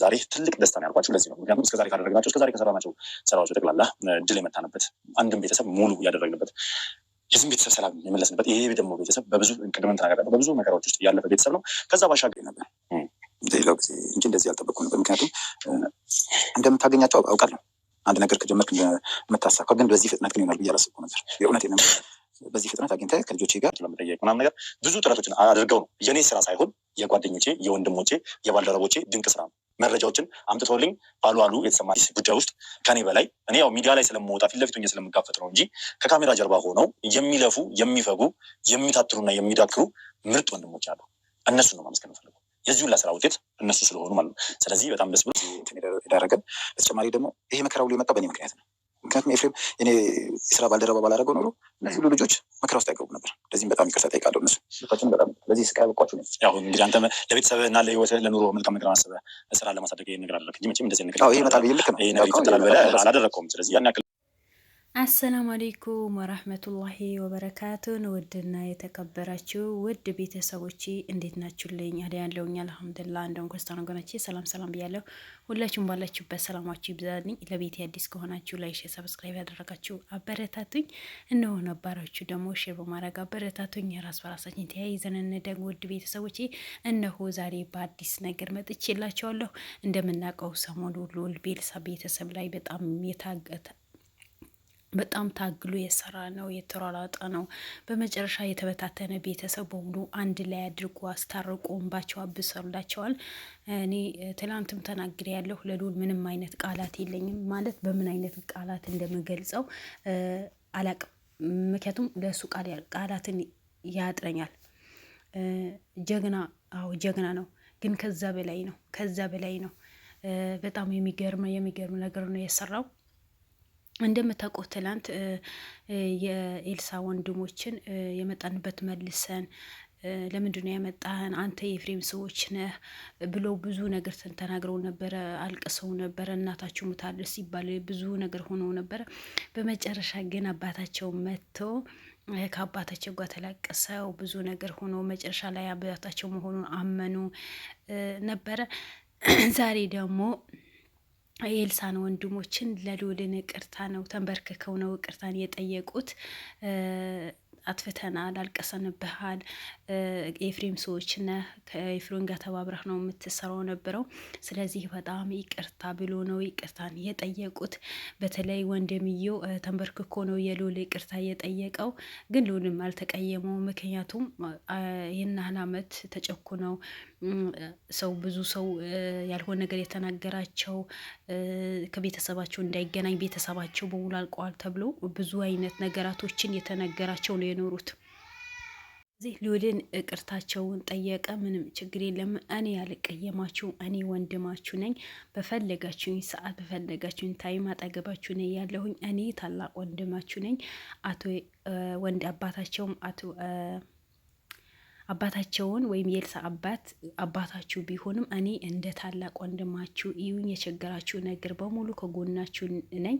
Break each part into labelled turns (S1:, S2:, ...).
S1: ዛሬ ትልቅ ደስታ ነው ያልኳችሁ ለዚህ ነው። ምክንያቱም እስከዛሬ ካደረግናቸው እስከዛሬ ከሰራናቸው ስራዎች ጠቅላላ ድል የመታንበት አንድም ቤተሰብ ሙሉ ያደረግንበት የዝም ቤተሰብ ሰላም የመለስንበት ይሄ ደግሞ ቤተሰብ በብዙ ቅድም ተናገረ በብዙ መከራዎች ውስጥ ያለፈ ቤተሰብ ነው። ከዛ ባሻገር ነበር ሌላው ጊዜ እንጂ እንደዚህ ያልጠበቅኩ ነበር። ምክንያቱም እንደምታገኛቸው አውቃለሁ። አንድ ነገር ከጀመርክ እንደምታሳካው ግን በዚህ ፍጥነት ግን ይሆናል ብዬ አላሰብኩም ነበር። የእውነት ነው። በዚህ ፍጥነት አግኝተህ ከልጆቼ ጋር ለመጠየቅ ምናምን ነገር ብዙ ጥረቶችን አድርገው ነው የኔ ስራ ሳይሆን የጓደኞቼ፣ የወንድሞቼ፣ የባልደረቦቼ ድንቅ ስራ ነው። መረጃዎችን አምጥተውልኝ አሉ የተሰማ ጉዳይ ውስጥ ከኔ በላይ እኔ ያው ሚዲያ ላይ ስለምወጣ ፊት ለፊት ሆኜ ስለምጋፈጥ ነው እንጂ ከካሜራ ጀርባ ሆነው የሚለፉ የሚፈጉ የሚታትሩና የሚዳክሩ ምርጥ ወንድሞች አሉ። እነሱን ነው ማመስገን ፈልገው የዚህ ሁላ ስራ ውጤት እነሱ ስለሆኑ ማለት ነው። ስለዚህ በጣም ደስ ብሎ የዳረገን በተጨማሪ ደግሞ ይሄ መከራ ሁሉ የመጣው በእኔ ምክንያት ነው። ምክንያቱም ኤፍሬም እኔ የስራ ባልደረባ ባላደረገው ኖሮ እነዚህ ሁሉ ልጆች መከራ ውስጥ አይገቡም ነበር። ለዚህም በጣም ይቅርታ ጠይቃለሁ። እነሱ ልጆቻችን በጣም ለዚህ ስቃይ ያበቋችሁ ነው። ያው እንግዲህ አንተ ለቤተሰብህ እና ለህይወትህ ለኑሮ መልካም ነገር አስበህ ስራ ለማሳደግ ይሄን ነገር አደረግህ እንጂ መቼም እንደዚህ ነገር ይሄ ይመጣል ብዬ ልክ ነው ይሄ ነገር ይፈጠራል ብለህ አላደረግከውም። ስለዚህ ያን ያክል
S2: አሰላሙ አለይኩም ወራህመቱላሂ ወበረካቱን። ውድና የተከበራችሁ ውድ ቤተሰቦቼ እንዴት ናችሁልኝ? አዳ ያለውኝ አልሐምዱሊላህ። እንደም ክርስቲያን ወገኖቼ ሰላም ብያለሁ። ሁላችሁም ባላችሁበት ሰላማችሁ ይብዛልኝ። ለቤት አዲስ ከሆናችሁ ላይክ፣ ሰብስክራይብ ያደረጋችሁ አበረታቱኝ። እነሆ ነባራችሁ ደግሞ ሼር በማድረግ አበረታቱኝ። የራስ በራሳችን ተያይዘን እንደግ። ውድ ቤተሰቦቼ እነሆ ዛሬ በአዲስ ነገር መጥቼላችኋለሁ። እንደምናውቀው ሰሞኑ ሉል ቤልሳ ቤተሰብ ላይ በጣም ታግሎ የሰራ ነው፣ የተሯሯጠ ነው። በመጨረሻ የተበታተነ ቤተሰብ በሙሉ አንድ ላይ አድርጎ አስታርቆ እንባቸው አብሰላቸዋል። እኔ ትላንትም ተናግሬ ያለሁ ለሉል ምንም አይነት ቃላት የለኝም። ማለት በምን አይነት ቃላት እንደምገልጸው አላቅም። ምክንያቱም ለእሱ ቃላትን ያጥረኛል። ጀግና ጀግና ነው፣ ግን ከዛ በላይ ነው። በጣም የሚገርም ነገር ነው የሰራው። እንደምታውቁት ትላንት የኤልሳ ወንድሞችን የመጣንበት መልሰን ለምንድን ነው ያመጣህን አንተ የኤፍሬም ሰዎች ነህ ብሎ ብዙ ነገር ተናግረው ነበረ። አልቅሰው ነበረ። እናታቸው ሙታለች ሲባል ብዙ ነገር ሆኖ ነበረ። በመጨረሻ ግን አባታቸው መጥቶ ከአባታቸው ጋር ተላቀሰው ብዙ ነገር ሆኖ መጨረሻ ላይ አባታቸው መሆኑን አመኑ ነበረ። ዛሬ ደግሞ የኤልሳን ወንድሞችን ለሉልን ይቅርታ ነው ተንበርክከው ነው ይቅርታን የጠየቁት። አጥፍተናል፣ አልቀሰንብሃል፣ የኤፍሬም ሰዎች ነህ፣ ከኤፍሬም ጋር ተባብረህ ነው የምትሰራው ነበረው። ስለዚህ በጣም ይቅርታ ብሎ ነው ይቅርታን የጠየቁት። በተለይ ወንድምየው ተንበርክኮ ነው የሉል ይቅርታ የጠየቀው። ግን ሉልም አልተቀየመው። ምክንያቱም ይህን ያህል ዓመት ተጨኩነው ብዙ ሰው ያልሆነ ነገር የተናገራቸው ከቤተሰባቸው እንዳይገናኝ ቤተሰባቸው በሙሉ አልቀዋል ተብሎ ብዙ አይነት ነገራቶችን የተነገራቸው ነው የኖሩት። እዚህ ሉልን ይቅርታቸውን ጠየቀ። ምንም ችግር የለም፣ እኔ ያልቀየማችሁ፣ እኔ ወንድማችሁ ነኝ። በፈለጋችሁኝ ሰዓት በፈለጋችሁኝ ታይም አጠገባችሁ ነኝ ያለሁኝ። እኔ ታላቅ ወንድማችሁ ነኝ። አባታቸውን ወይም የኤልሳ አባታችሁ ቢሆንም እኔ እንደ ታላቅ ወንድማችሁ እዩኝ። የቸገራችሁ ነገር በሙሉ ከጎናችሁ ነኝ።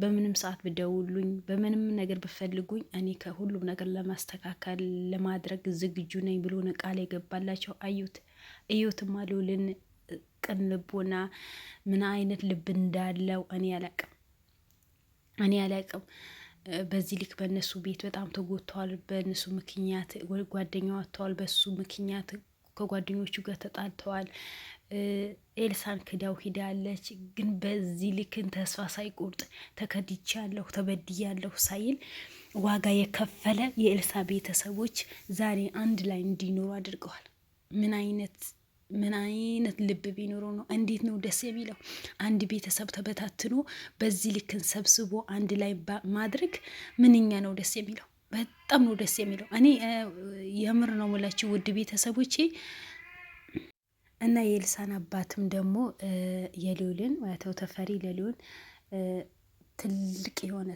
S2: በምንም ሰዓት ብደውሉኝ፣ በምንም ነገር ብፈልጉኝ እኔ ከሁሉም ነገር ለማስተካከል ለማድረግ ዝግጁ ነኝ ብሎ ቃል የገባላቸው። እዩትማ ሉልን ቅን ልቦና ምን አይነት ልብ እንዳለው እኔ አላቅም። በዚህ ልክ በእነሱ ቤት በጣም ተጎድተዋል። በእነሱ ምክንያት ጓደኛው አጥተዋል። በሱ ምክንያት ከጓደኞቹ ጋር ተጣልተዋል። ኤልሳን ክዳው ሂዳለች። ግን በዚህ ልክን ተስፋ ሳይቆርጥ ተከድቻለሁ፣ ተበድያለሁ ሳይል ዋጋ የከፈለ የኤልሳ ቤተሰቦች ዛሬ አንድ ላይ እንዲኖሩ አድርገዋል። ምን አይነት ልብ ቢኖረው ነው? እንዴት ነው ደስ የሚለው? አንድ ቤተሰብ ተበታትኖ በዚህ ልክን ሰብስቦ አንድ ላይ ማድረግ ምንኛ ነው ደስ የሚለው? በጣም ነው ደስ የሚለው። እኔ የምር ነው የምላችሁ ውድ ቤተሰቦቼ። እና የኤልሳን አባትም ደግሞ የሉልን አቶ ተፈሪ ለሉል ትልቅ የሆነ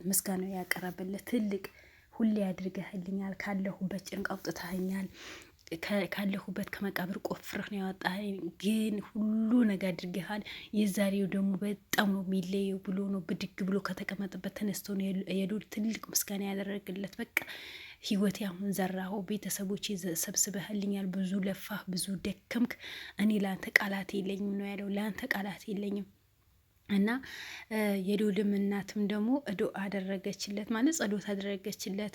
S2: ምስጋና ያቀረበለት ትልቅ ሁሌ አድርገህልኛል፣ ካለሁበት ጭንቅ አውጥተኸኛል፣ ካለሁበት ከመቃብር ቆፍረህ ነው ያወጣኸኝ፣ ግን ሁሉ ነገር አድርገሃል። የዛሬው ደግሞ በጣም ነው የሚለየው ብሎ ነው ብድግ ብሎ ከተቀመጠበት ተነስቶ ነው የሉል ትልቅ ምስጋና ያደረግለት። በቃ ህይወቴ አሁን ዘራኸው፣ ቤተሰቦቼ ሰብስበህልኛል፣ ብዙ ለፋህ፣ ብዙ ደከምክ፣ እኔ ለአንተ ቃላት የለኝም ነው ያለው። ለአንተ ቃላት የለኝም። እና የልዑልም እናትም ደግሞ አደረገችለት ማለት ጸሎት አደረገችለት።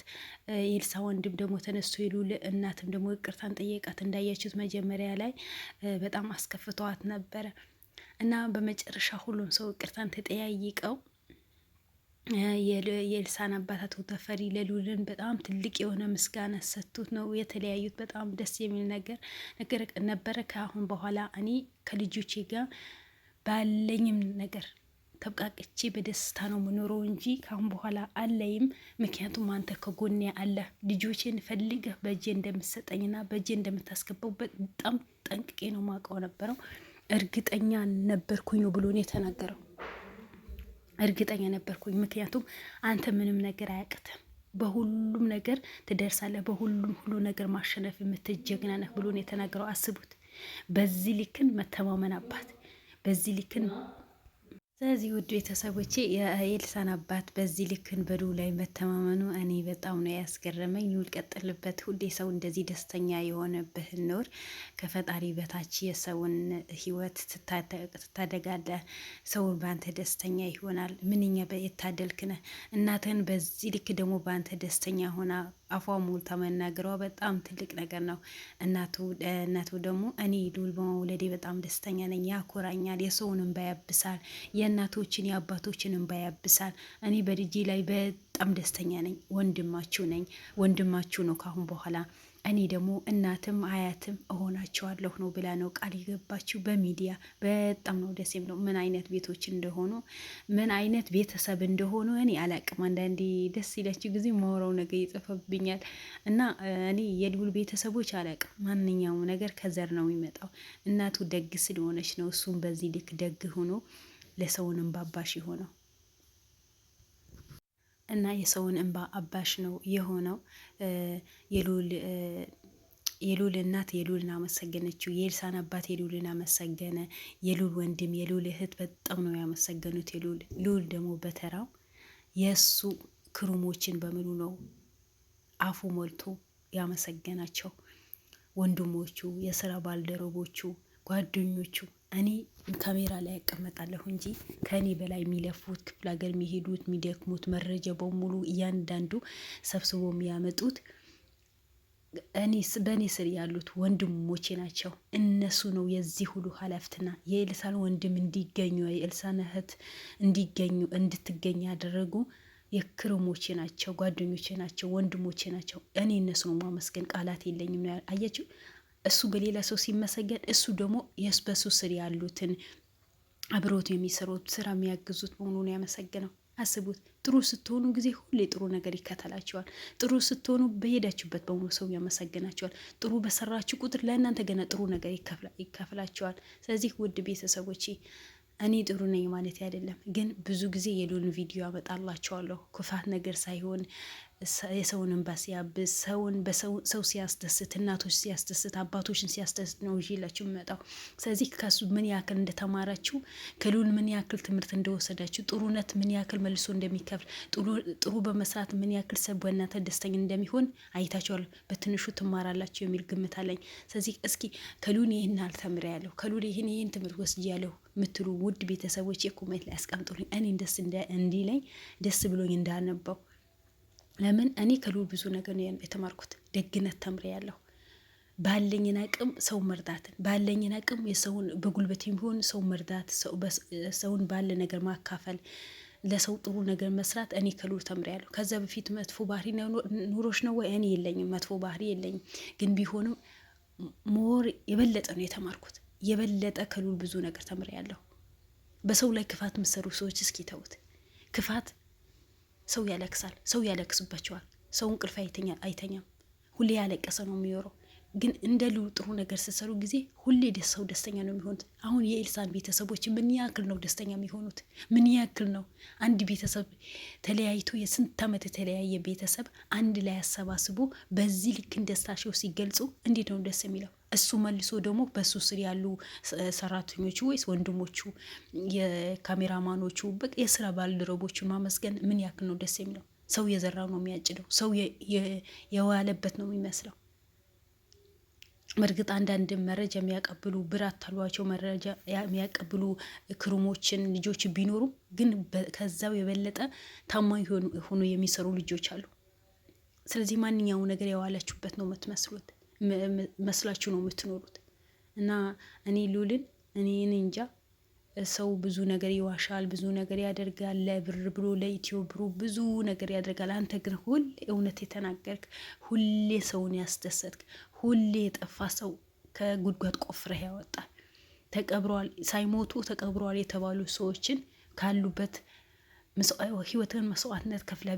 S2: የኤልሳ ወንድም ደግሞ ተነስቶ የልዑል እናትም ደግሞ ይቅርታን ጠየቃት። እንዳያችሁት መጀመሪያ ላይ በጣም አስከፍተዋት ነበረ እና በመጨረሻ ሁሉም ሰው ይቅርታን ተጠያይቀው የኤልሳን አባት አቶ ተፈሪ ለልዑልን በጣም ትልቅ የሆነ ምስጋና ሰጥቶት ነው የተለያዩት። በጣም ደስ የሚል ነገር ነበረ። ከአሁን በኋላ እኔ ከልጆቼ ጋር ባለኝም ነገር ተብቃቅቼ በደስታ ነው የምኖረው እንጂ ካሁን በኋላ አለይም። ምክንያቱም አንተ ከጎኔ አለ። ልጆቼን ፈልገህ በእጄ እንደምትሰጠኝና በእጄ እንደምታስገባው በጣም ጠንቅቄ ነው ማውቀው ነበረው። እርግጠኛ ነበርኩኝ ነው ብሎ ነው የተናገረው። እርግጠኛ ነበርኩኝ። ምክንያቱም አንተ ምንም ነገር አያቅትም፣ በሁሉም ነገር ትደርሳለህ፣ ሁሉ ነገር ማሸነፍ የምትጀግና ነህ ብሎ ነው የተናገረው። አስቡት፣ በዚህ ልክን መተማመን አባት በዚህ ልክን። ስለዚህ ውድ ቤተሰቦቼ የኤልሳን አባት በዚህ ልክን በልዑል ላይ መተማመኑ እኔ በጣም ነው ያስገረመኝ። ልዑል ቀጥልበት። ሁሌ ሰው እንደዚህ ደስተኛ የሆነብህን ኖር። ከፈጣሪ በታች የሰውን ሕይወት ትታደጋለህ። ሰውን በአንተ ደስተኛ ይሆናል። ምንኛ የታደልክ ነህ። እናትህን በዚህ ልክ ደግሞ በአንተ ደስተኛ ሆና አፏ ሞልታ መናገሯ በጣም ትልቅ ነገር ነው። እናቱ ደግሞ እኔ ልዑል በመውለዴ በጣም ደስተኛ ነኝ፣ ያኮራኛል፣ የሰውን እንባ ያብሳል፣ የእናቶችን የአባቶችን እንባ ያብሳል። እኔ በልጄ ላይ በጣም ደስተኛ ነኝ፣ ወንድማችሁ ነኝ፣ ወንድማችሁ ነው ካሁን በኋላ እኔ ደግሞ እናትም አያትም እሆናቸዋለሁ ነው ብላ ነው ቃል የገባችው በሚዲያ። በጣም ነው ደስ የሚለው። ምን አይነት ቤቶች እንደሆኑ ምን አይነት ቤተሰብ እንደሆኑ እኔ አላቅም። አንዳንዴ ደስ ይላችሁ ጊዜ ማወራው ነገር ይጠፋብኛል እና እኔ የልዑል ቤተሰቦች አላቅም። ማንኛውም ነገር ከዘር ነው የሚመጣው። እናቱ ደግ ስለሆነች ነው እሱም በዚህ ልክ ደግ ሆኖ ለሰውንም ባባሽ የሆነው እና የሰውን እንባ አባሽ ነው የሆነው። የልዑል እናት የልዑልን አመሰገነችው። የኤልሳን አባት የልዑልን አመሰገነ። የልዑል ወንድም የልዑል እህት በጣም ነው ያመሰገኑት። ልዑል ደግሞ በተራው የእሱ ክሩሞችን በሙሉ ነው አፉ ሞልቶ ያመሰገናቸው። ወንድሞቹ፣ የስራ ባልደረቦቹ፣ ጓደኞቹ እኔ ካሜራ ላይ ያቀመጣለሁ እንጂ ከእኔ በላይ የሚለፉት ክፍለ ሀገር የሚሄዱት የሚደክሙት መረጃ በሙሉ እያንዳንዱ ሰብስቦ የሚያመጡት በእኔ ስር ያሉት ወንድሞቼ ናቸው። እነሱ ነው የዚህ ሁሉ ኃላፊነትና የኤልሳን ወንድም እንዲገኙ የኤልሳን እህት እንድትገኝ ያደረጉ የክርሞቼ ናቸው፣ ጓደኞቼ ናቸው፣ ወንድሞቼ ናቸው። እኔ እነሱ ነው ማመስገን ቃላት የለኝም ነው አያችሁ። እሱ በሌላ ሰው ሲመሰገን እሱ ደግሞ በሱ ስር ያሉትን አብሮት የሚሰሩት ስራ የሚያግዙት መሆኑን ያመሰግነው። አስቡት፣ ጥሩ ስትሆኑ ጊዜ ሁሌ ጥሩ ነገር ይከተላቸዋል። ጥሩ ስትሆኑ በሄዳችሁበት በሙሉ ሰው ያመሰግናቸዋል። ጥሩ በሰራችሁ ቁጥር ለእናንተ ገና ጥሩ ነገር ይከፍላቸዋል። ስለዚህ ውድ ቤተሰቦቼ እኔ ጥሩ ነኝ ማለት አይደለም፣ ግን ብዙ ጊዜ የልዑልን ቪዲዮ ያመጣላቸዋለሁ። ክፋት ነገር ሳይሆን የሰውን እንባ ሲያብስ፣ ሰው ሲያስደስት፣ እናቶች ሲያስደስት፣ አባቶችን ሲያስደስት ነው ይላችሁ የሚመጣው። ስለዚህ ከሱ ምን ያክል እንደተማራችሁ፣ ከልዑል ምን ያክል ትምህርት እንደወሰዳችሁ፣ ጥሩነት ምን ያክል መልሶ እንደሚከፍል፣ ጥሩ በመስራት ምን ያክል ሰብ በእናንተ ደስተኛ እንደሚሆን አይታችኋል። በትንሹ ትማራላችሁ የሚል ግምት አለኝ። ስለዚህ እስኪ ከልዑል ይህን አልተምሬያለሁ፣ ከልዑል ይህን ትምህርት ወስጃለሁ ምትሉ ውድ ቤተሰቦች የኮሜንት ላይ አስቀምጡልኝ። እኔ ደስ እንዲለኝ ደስ ብሎኝ እንዳነበው። ለምን እኔ ከልዑል ብዙ ነገር ነው የተማርኩት። ደግነት ተምሬያለሁ። ባለኝን አቅም ሰው መርዳትን፣ ባለኝን አቅም የሰውን በጉልበት የሚሆን ሰው መርዳት፣ ሰውን ባለ ነገር ማካፈል፣ ለሰው ጥሩ ነገር መስራት እኔ ከልዑል ተምሬያለሁ። ከዛ በፊት መጥፎ ባህሪ ኑሮች ነው ወይ? እኔ የለኝም፣ መጥፎ ባህሪ የለኝም። ግን ቢሆንም ሞር የበለጠ ነው የተማርኩት። የበለጠ ከልዑል ብዙ ነገር ተምሬያለሁ። በሰው ላይ ክፋት የምትሰሩ ሰዎች እስኪ ተውት። ክፋት ሰው ያለቅሳል፣ ሰው ያለቅስባቸዋል። ሰው እንቅልፍ አይተኛም፣ ሁሌ ያለቀሰ ነው የሚኖረው። ግን እንደ ልዑል ጥሩ ነገር ስትሰሩ ጊዜ ሁሌ ሰው ደስተኛ ነው የሚሆኑት። አሁን የኤልሳን ቤተሰቦች ምን ያክል ነው ደስተኛ የሚሆኑት? ምን ያክል ነው አንድ ቤተሰብ ተለያይቶ የስንት ዓመት የተለያየ ቤተሰብ አንድ ላይ አሰባስቦ በዚህ ልክ ደስታቸው ሲገልጹ እንዴት ነው ደስ የሚለው? እሱ መልሶ ደግሞ በሱ ስር ያሉ ሰራተኞቹ ወይስ ወንድሞቹ፣ የካሜራማኖቹ፣ በቃ የስራ ባልደረቦቹን ማመስገን ምን ያክል ነው ደስ የሚለው? ሰው የዘራው ነው የሚያጭደው። ሰው የዋለበት ነው የሚመስለው። በእርግጥ አንዳንድ መረጃ የሚያቀብሉ ብር አታሏቸው መረጃ የሚያቀብሉ ክሩሞችን ልጆች ቢኖሩም ግን ከዛው የበለጠ ታማኝ ሆኖ የሚሰሩ ልጆች አሉ። ስለዚህ ማንኛውም ነገር የዋላችሁበት ነው የምትመስሉት መስላችሁ ነው የምትኖሩት። እና እኔ ሉልን እኔ እንጃ ሰው ብዙ ነገር ይዋሻል፣ ብዙ ነገር ያደርጋል፣ ለብር ብሎ ለኢትዮ ብሩ ብዙ ነገር ያደርጋል። አንተ ግን ሁሌ እውነት የተናገርክ፣ ሁሌ ሰውን ያስደሰትክ፣ ሁሌ የጠፋ ሰው ከጉድጓድ ቆፍረህ ያወጣል። ተቀብረዋል ሳይሞቱ ተቀብረዋል የተባሉ ሰዎችን ካሉበት ህይወትን መስዋዕትነት ከፍለ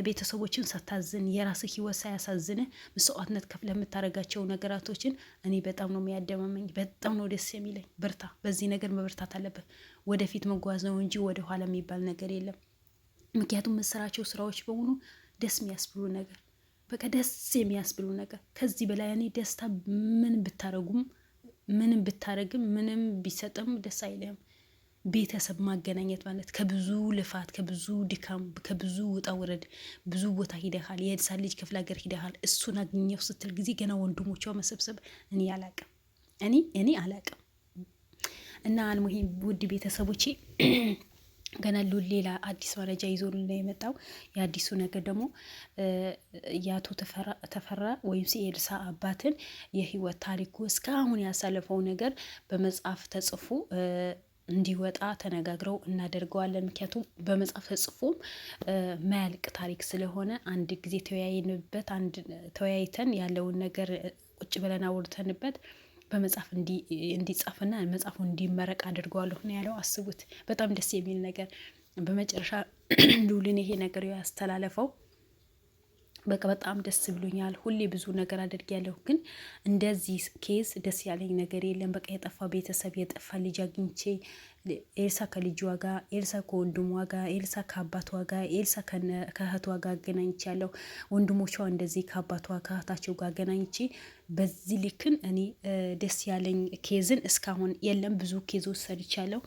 S2: ቤተሰቦችን ሳታዝን የራስህ ህይወት ሳያሳዝንህ መስዋዕትነት ከፍለ የምታደርጋቸው ነገራቶችን እኔ በጣም ነው የሚያደማመኝ፣ በጣም ነው ደስ የሚለኝ። በርታ፣ በዚህ ነገር መበርታት አለብህ። ወደፊት መጓዝ ነው እንጂ ወደ ኋላ የሚባል ነገር የለም። ምክንያቱም የምሰራቸው ስራዎች በሙሉ ደስ የሚያስብሉ ነገር፣ በቃ ደስ የሚያስብሉ ነገር። ከዚህ በላይ እኔ ደስታ ምን ብታረጉም ምንም ብታረግም ምንም ቢሰጥም ደስ አይልም። ቤተሰብ ማገናኘት ማለት ከብዙ ልፋት ከብዙ ድካም ከብዙ ውጣ ውረድ ብዙ ቦታ ሂደሃል። የኤልሳ ልጅ ክፍለ ሀገር ሂደሃል። እሱን አገኘው ስትል ጊዜ ገና ወንድሞቿ መሰብሰብ እኔ አላቅም እኔ አላቅም። እና አልሙሂም ውድ ቤተሰቦቼ ገና ሌላ አዲስ መረጃ ይዞልን የመጣው የአዲሱ ነገር ደግሞ የአቶ ተፈራ ወይም የኤልሳ አባትን የህይወት ታሪኩ እስካሁን ያሳለፈው ነገር በመጽሐፍ ተጽፎ እንዲወጣ ተነጋግረው እናደርገዋለን። ምክንያቱም በመጽሐፍ ተጽፎም ማያልቅ ታሪክ ስለሆነ አንድ ጊዜ ተወያይተን ያለውን ነገር ቁጭ ብለን አውርተንበት በመጽሐፍ እንዲጻፍና መጽሐፉ እንዲመረቅ አድርገዋለሁ ነው ያለው። አስቡት፣ በጣም ደስ የሚል ነገር። በመጨረሻ ሉልን ይሄ ነገር ያስተላለፈው በቃ በጣም ደስ ብሎኛል። ሁሌ ብዙ ነገር አድርጌያለሁ፣ ግን እንደዚህ ኬዝ ደስ ያለኝ ነገር የለም። በቃ የጠፋ ቤተሰብ የጠፋ ልጅ አግኝቼ ኤልሳ ከልጇ ጋር፣ ኤልሳ ከወንድሟ ጋር፣ ኤልሳ ከአባቷ ጋር፣ ኤልሳ ከእህቷ ጋር አገናኝቻለሁ። ወንድሞቿ እንደዚህ ከአባቷ ከእህታቸው ጋር አገናኝቼ በዚህ ልክን እኔ ደስ ያለኝ ኬዝን እስካሁን የለም። ብዙ ኬዞች ሰርቻለሁ፣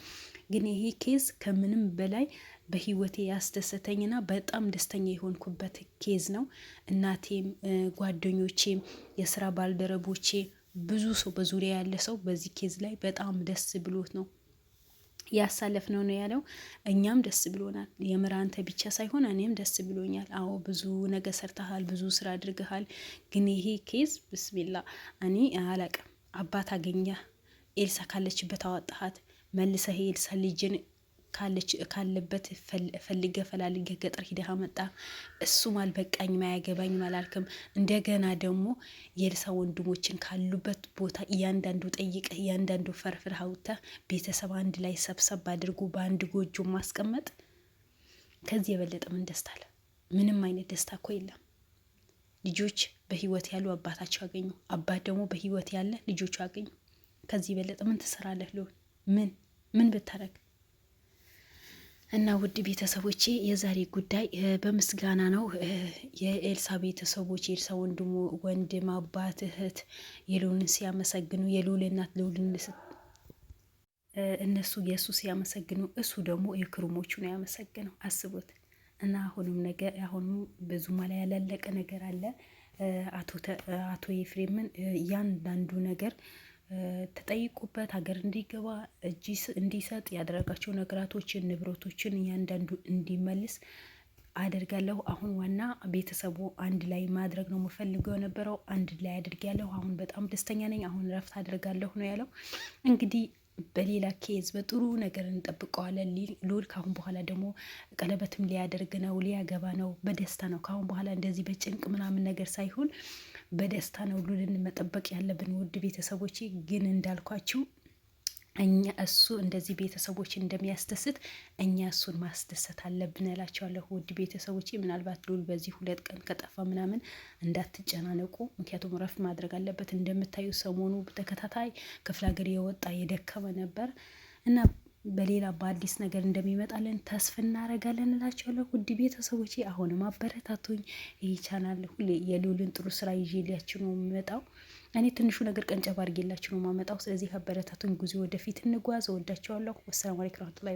S2: ግን ይሄ ኬዝ ከምንም በላይ በህይወቴ ያስደሰተኝና በጣም ደስተኛ የሆንኩበት ኬዝ ነው። እናቴም ጓደኞቼም የስራ ባልደረቦቼ ብዙ ሰው በዙሪያ ያለ ሰው በዚህ ኬዝ ላይ በጣም ደስ ብሎት ነው ያሳለፍ ነው ያለው። እኛም ደስ ብሎናል። የምር አንተ ብቻ ሳይሆን እኔም ደስ ብሎኛል። አዎ ብዙ ነገር ሰርተሃል፣ ብዙ ስራ አድርገሃል። ግን ይሄ ኬዝ ብስሚላ እኔ አላቅም። አባት አገኘ፣ ኤልሳ ካለችበት አወጣሃት፣ መልሰህ ኤልሳ ልጅን ካለበት ፈልገ ፈላልገ ገጠር ሂደህ መጣ። እሱም አልበቃኝም አያገባኝም አላልክም። እንደገና ደግሞ የኤልሳ ወንድሞችን ካሉበት ቦታ እያንዳንዱ ጠይቀህ እያንዳንዱ ፈርፍር ሀውተህ ቤተሰብ አንድ ላይ ሰብሰብ አድርጎ በአንድ ጎጆ ማስቀመጥ ከዚህ የበለጠ ምን ደስታ አለ? ምንም አይነት ደስታ እኮ የለም። ልጆች በህይወት ያሉ አባታቸው አገኙ፣ አባት ደግሞ በህይወት ያለ ልጆቹ አገኙ። ከዚህ የበለጠ ምን ትሰራለህ? ምን ብታረግ? እና ውድ ቤተሰቦቼ የዛሬ ጉዳይ በምስጋና ነው። የኤልሳ ቤተሰቦች የኤልሳ ወንድም፣ አባት፣ እህት የሉልን ሲያመሰግኑ የሉል እናት ሉልን እነሱ የእሱ ሲያመሰግኑ እሱ ደግሞ የክሩሞቹ ነው ያመሰግነው። አስቡት። እና አሁንም ብዙ ላይ ያላለቀ ነገር አለ። አቶ ኤፍሬምን እያንዳንዱ ነገር ተጠይቁበት ሀገር እንዲገባ እጅ እንዲሰጥ ያደረጋቸው ነገራቶችን ንብረቶችን እያንዳንዱ እንዲመልስ አደርጋለሁ። አሁን ዋና ቤተሰቡ አንድ ላይ ማድረግ ነው የምፈልገው የነበረው። አንድ ላይ አድርጌያለሁ። አሁን በጣም ደስተኛ ነኝ። አሁን ረፍት አድርጋለሁ ነው ያለው። እንግዲህ በሌላ ኬዝ በጥሩ ነገር እንጠብቀዋለን። ሉል ካሁን በኋላ ደግሞ ቀለበትም ሊያደርግ ነው፣ ሊያገባ ነው። በደስታ ነው ካሁን በኋላ እንደዚህ በጭንቅ ምናምን ነገር ሳይሆን በደስታ ነው ሉልን መጠበቅ ያለብን። ውድ ቤተሰቦቼ ግን እንዳልኳችሁ እኛ እሱ እንደዚህ ቤተሰቦች እንደሚያስደስት እኛ እሱን ማስደሰት አለብን እላቸዋለሁ። ውድ ቤተሰቦቼ ምናልባት ሉል በዚህ 2 ቀን ከጠፋ ምናምን እንዳትጨናነቁ፣ ምክንያቱም ረፍት ማድረግ አለበት። እንደምታዩ ሰሞኑ ተከታታይ ክፍለ ሀገር የወጣ የደከመ ነበር እና በሌላ በአዲስ ነገር እንደሚመጣለን ተስፋ እናደርጋለን እላቸዋለሁ። ውድ ቤተሰቦቼ አሁንም አበረታቱኝ። ይህ ቻናል ሁሌ የሉልን ጥሩ ስራ ይዤላችሁ ነው የምመጣው። እኔ ትንሹ ነገር ቀንጨብ አድርጌላችሁ ነው የማመጣው። ስለዚህ አበረታቱኝ። ጉዞ ወደፊት እንጓዝ። እወዳቸዋለሁ። ወሰላሙ አለይኩም ወራህመቱላሂ